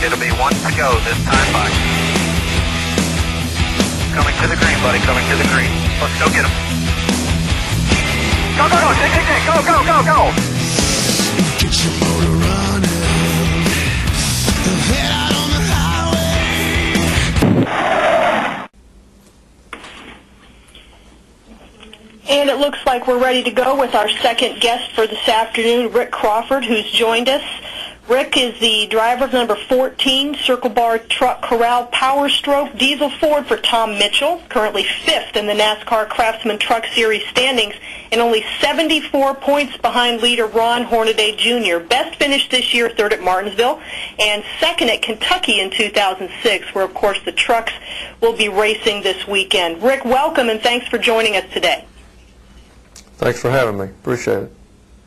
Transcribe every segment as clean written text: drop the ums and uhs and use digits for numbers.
It'll be one to go this time by. Coming to the green, buddy, coming to the green. Let's go get him. Go, go, go, go, go, go, go. Get your motor running. Head out on the highway. And it looks like we're ready to go with our second guest for this afternoon, Rick Crawford, who's joined us. Rick is the driver of number 14, Circle Bar Truck Corral Power Stroke Diesel Ford for Tom Mitchell, currently 5th in the NASCAR Craftsman Truck Series standings and only 74 points behind leader Ron Hornaday Jr. Best finished this year 3rd at Martinsville and 2nd at Kentucky in 2006, where, of course, the trucks will be racing this weekend. Rick, welcome, and thanks for joining us today. Thanks for having me. Appreciate it.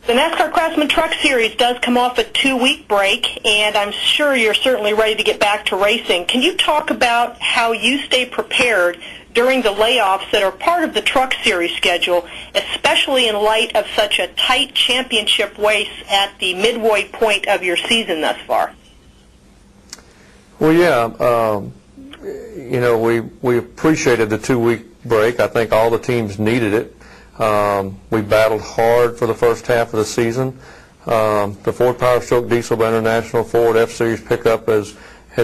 The NASCAR Craftsman Truck Series does come off a 2-week break, and I'm sure you're certainly ready to get back to racing. Can you talk about how you stay prepared during the layoffs that are part of the Truck Series schedule, especially in light of such a tight championship race at the midway point of your season thus far? Well, yeah, we appreciated the 2-week break. I think all the teams needed it. We battled hard for the first half of the season. The Ford Power Stroke Diesel by International Ford F-Series pickup has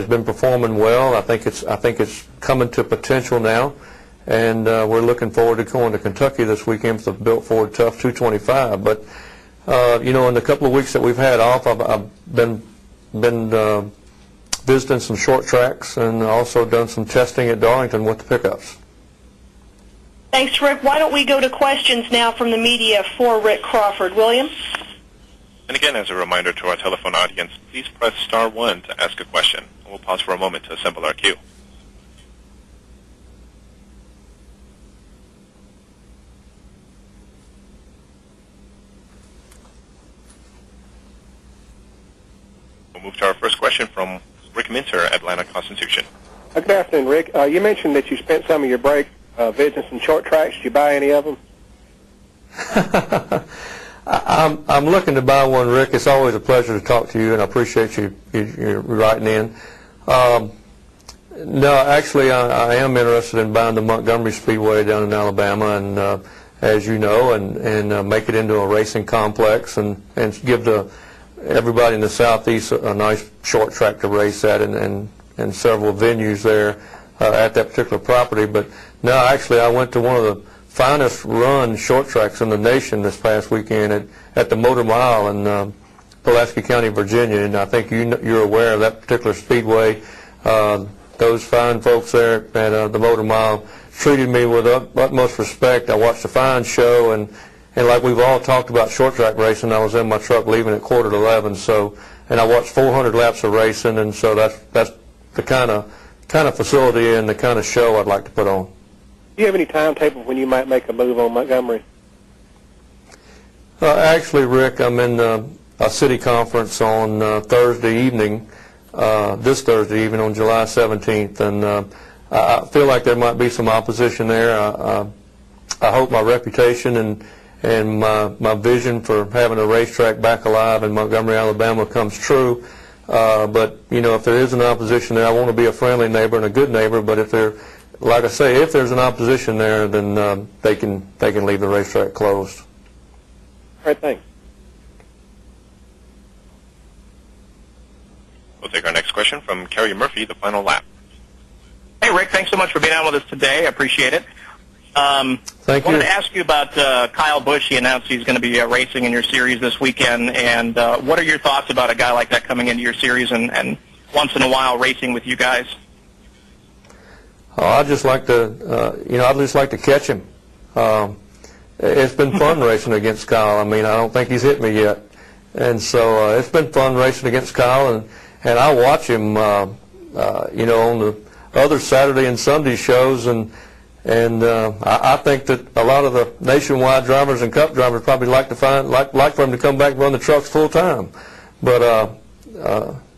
been performing well. I think it's coming to potential now, and we're looking forward to going to Kentucky this weekend for the Built Ford Tough 225. But in the couple of weeks that we've had off, I've been visiting some short tracks and also done some testing at Darlington with the pickups. Thanks, Rick. Why don't we go to questions now from the media for Rick Crawford. William? And again, as a reminder to our telephone audience, please press star 1 to ask a question. We'll pause for a moment to assemble our queue. We'll move to our first question from Rick Minter, Atlanta Constitution. Good afternoon, Rick. You mentioned that you spent some of your break visiting some short tracks. Did you buy any of them? I'm looking to buy one, Rick. It's always a pleasure to talk to you, and I appreciate you writing in. No, actually, I am interested in buying the Montgomery Speedway down in Alabama, and as you know, and make it into a racing complex and give everybody in the Southeast a nice short track to race at, and several venues there at that particular property. But no, actually, I went to one of the finest run short tracks in the nation this past weekend at the Motor Mile in Pulaski County, Virginia, and I think you're aware of that particular speedway. Those fine folks there at the Motor Mile treated me with utmost respect. I watched a fine show, and like we've all talked about short track racing, I was in my truck leaving at 11:15, and I watched 400 laps of racing, and so that's the kind of facility and the kind of show I'd like to put on. Do you have any timetable when you might make a move on Montgomery? Actually, Rick, I'm in a city conference on Thursday evening, this Thursday evening on July 17th, and I feel like there might be some opposition there. I hope my reputation and my vision for having a racetrack back alive in Montgomery, Alabama comes true. But, if there is an opposition there, I want to be a friendly neighbor and a good neighbor, but if there's an opposition there, then they can leave the racetrack closed. All right, thanks. We'll take our next question from Kerry Murphy, the final lap. Hey, Rick, thanks so much for being on with us today. I appreciate it. Thank you. I wanted to ask you about Kyle Busch. He announced he's going to be racing in your series this weekend, and what are your thoughts about a guy like that coming into your series and once in a while racing with you guys? Oh, I'd just like to catch him. It's been fun racing against Kyle. I mean, I don't think he's hit me yet, and so it's been fun racing against Kyle, and I watch him, on the other Saturday and Sunday shows, and I think that a lot of the nationwide drivers and cup drivers probably like for him to come back and run the trucks full time. But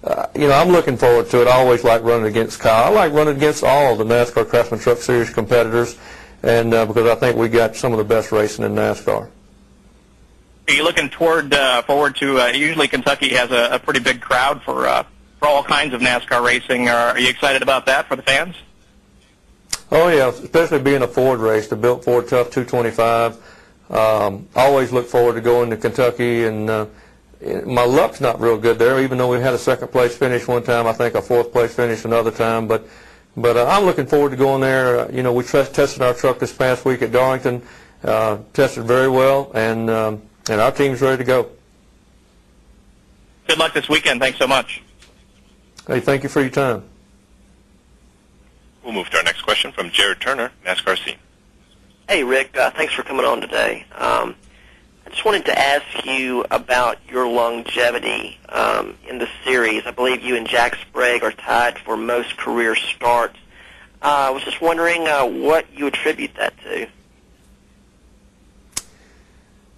I'm looking forward to it. I always like running against Kyle. I like running against all the NASCAR Craftsman Truck Series competitors, and because I think we got some of the best racing in NASCAR. Are you looking forward to? Usually Kentucky has a pretty big crowd for for all kinds of NASCAR racing. Are you excited about that for the fans? Oh, yeah, especially being a Ford race, the built Ford Tough 225. Always look forward to going to Kentucky, and my luck's not real good there, even though we had a second-place finish one time, I think a fourth-place finish another time. But I'm looking forward to going there. You know, we tested our truck this past week at Darlington, tested very well, and our team's ready to go. Good luck this weekend. Thanks so much. Hey, thank you for your time. We'll move to our next question from Jared Turner, NASCAR Scene. Hey, Rick. Thanks for coming on today. I just wanted to ask you about your longevity in the series. I believe you and Jack Sprague are tied for most career starts. I was just wondering what you attribute that to.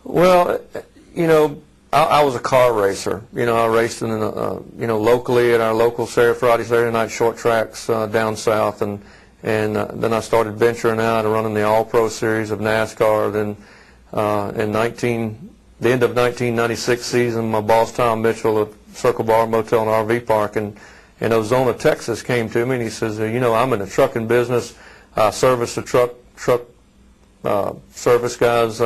Well, you know, I was a car racer. You know, I raced in, locally at our local Friday, Saturday night short tracks down south, and then I started venturing out and running the All-Pro Series of NASCAR. Then the end of 1996 season, my boss Tom Mitchell of Circle Bar Motel and RV Park in Ozona, Texas, came to me and he says, you know, I'm in the trucking business. I service the truck service guys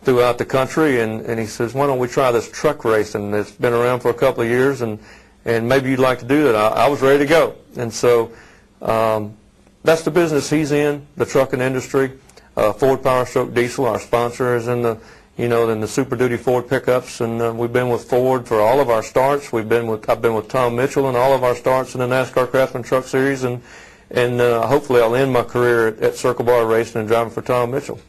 throughout the country, and he says, why don't we try this truck racing? It's been around for a couple of years, and maybe you'd like to do that. I was ready to go, and so that's the business he's in, the trucking industry. Ford Power Stroke Diesel, our sponsor, is in the Super Duty Ford pickups, and we've been with Ford for all of our starts. I've been with Tom Mitchell in all of our starts in the NASCAR Craftsman Truck Series, and hopefully I'll end my career at Circle Bar racing and driving for Tom Mitchell.